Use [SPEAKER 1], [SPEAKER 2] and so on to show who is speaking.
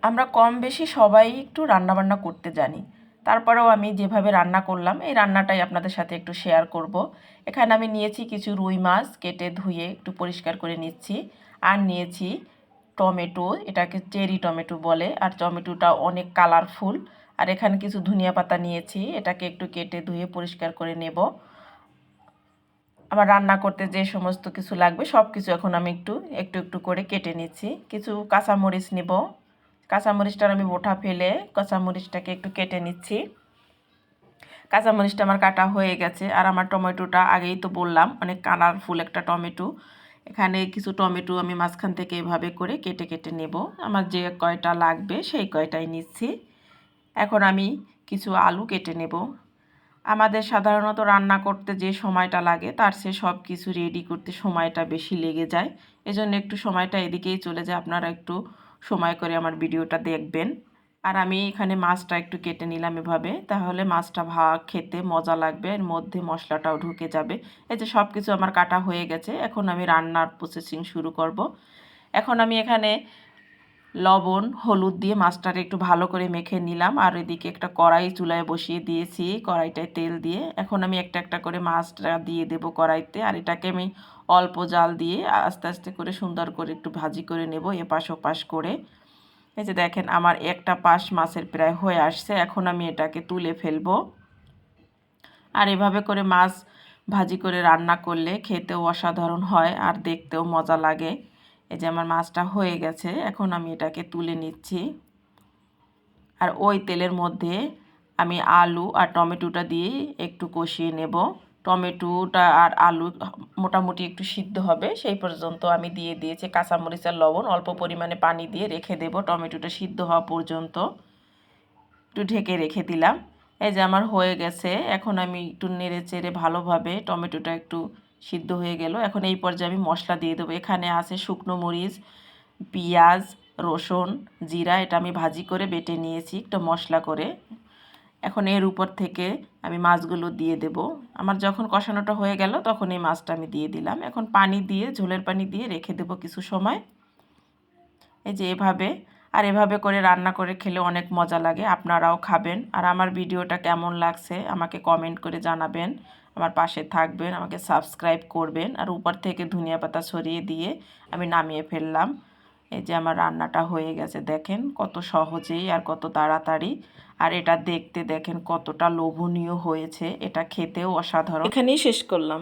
[SPEAKER 1] আমরা কম বেশি সবাই একটু রান্নাবান্না করতে জানি। তারপরেও আমি যেভাবে রান্না করলাম এই রান্নাটাই আপনাদের সাথে একটু শেয়ার করব। এখানে আমি নিয়েছি কিছু রুই মাছ, কেটে ধুয়ে একটু পরিষ্কার করে নিচ্ছি। আর নিয়েছি টমেটো, এটাকে চেরি টমেটো বলে, আর টমেটোটা অনেক কালারফুল। আর এখানে কিছু ধনিয়া পাতা নিয়েছি, এটাকে একটু কেটে ধুয়ে পরিষ্কার করে নেব। আমার রান্না করতে যে সমস্ত কিছু লাগবে সব কিছু এখন আমি একটু একটু একটু করে কেটে নিচ্ছি। কিছু কাঁচামরিচ নেব, কাঁচামরিচটার আমি বোটা ফেলে কাঁচামরিচটাকে একটু কেটে নিচ্ছি। কাঁচামরিচটা আমার কাটা হয়ে গেছে। আর আমার টমেটোটা আগেই তো বললাম অনেক কালারফুল একটা টমেটো। এখানে কিছু টমেটো আমি মাঝখান থেকে এভাবে করে কেটে কেটে নেব। আমার যে কয়টা লাগবে সেই কয়টাই নিচ্ছি। এখন আমি কিছু আলু কেটে নেব। আমাদের সাধারণত রান্না করতে যে সময়টা লাগে তার চেয়ে সব কিছু রেডি করতে সময়টা বেশি লেগে যায়। এজন্য একটু সময়টা এদিকেই চলে যায়। আপনারা একটু সময় করে আমার ভিডিওটা দেখবেন। আর আমি এখানে মাছটা একটু কেটে নিলাম এভাবে, তাহলে মাছটা খেতে মজা লাগবে, এর মধ্যে মশলাটাও ঢুকে যাবে। এই যে সব কিছু আমার কাটা হয়ে গেছে, এখন আমি রান্নার প্রসেসিং শুরু করব। এখন আমি এখানে লবণ হলুদ দিয়ে মাছটাকে একটু ভালো করে মেখে নিলাম। আর এদিকে একটা কড়াই চুলায় বসিয়ে দিয়েছি, কড়াইটায় তেল দিয়ে এখন আমি একটা একটা করে মাছটা দিয়ে দেব কড়াইতে। আর এটাকে আমি অল্প জাল দিয়ে আস্তে আস্তে করে সুন্দর করে একটু ভাজি করে নেব এপাশ ওপাশ করে। এই যে দেখেন আমার একটা পাশ মাছের প্রায় হয়ে আসছে, এখন আমি এটাকে তুলে ফেলবো। আর এভাবে করে মাছ ভাজি করে রান্না করলে খেতেও অসাধারণ হয় আর দেখতেও মজা লাগে। এই যে আমার মাছটা হয়ে গেছে, এখন আমি এটাকে তুলে নিচ্ছি। আর ওই তেলের মধ্যে আমি আলু আর টমেটোটা দিয়ে একটু কষিয়ে নেব। টমেটোটা আর আলু মোটামুটি একটু সিদ্ধ হবে সেই পর্যন্ত আমি দিয়ে দিয়েছি কাঁচামরিচ আর লবণ, অল্প পরিমাণে পানি দিয়ে রেখে দেব টমেটোটা সিদ্ধ হওয়া পর্যন্ত। একটু ঢেকে রেখে দিলাম। এই যে আমার হয়ে গেছে, এখন আমি একটু নেড়ে চেড়ে ভালোভাবে টমেটোটা একটু সিদ্ধ হয়ে গেল। এখন এই পর্যায়ে আমি মশলা দিয়ে দেবো। এখানে আছে শুকনো মরিচ, পেঁয়াজ, রসুন, জিরা, এটা আমি ভাজি করে বেটে নিয়েছি একটু মশলা করে। এখন এর উপর থেকে আমি মাছগুলো দিয়ে দেব। আমার যখন কষানোটা হয়ে গেল তখন এই মাছটা আমি দিয়ে দিলাম। এখন পানি দিয়ে ঝোলের পানি দিয়ে রেখে দেব কিছু সময়। এই যে এভাবে, আর এভাবে করে রান্না করে খেলে অনেক মজা লাগে, আপনারাও খাবেন। আর আমার ভিডিওটা কেমন লাগছে আমাকে কমেন্ট করে জানাবেন, আমার পাশে থাকবেন, আমাকে সাবস্ক্রাইব করবেন। আর উপর থেকে ধনিয়া পাতা ছড়িয়ে দিয়ে আমি নামিয়ে ফেললাম। এই যে আমার রান্নাটা হয়ে গেছে, দেখেন কত সহজেই আর কত তাড়াতাড়ি। আর এটা দেখতে দেখেন কতটা লোভনীয় হয়েছে, এটা খেতেও অসাধারণ। এখানেই শেষ করলাম।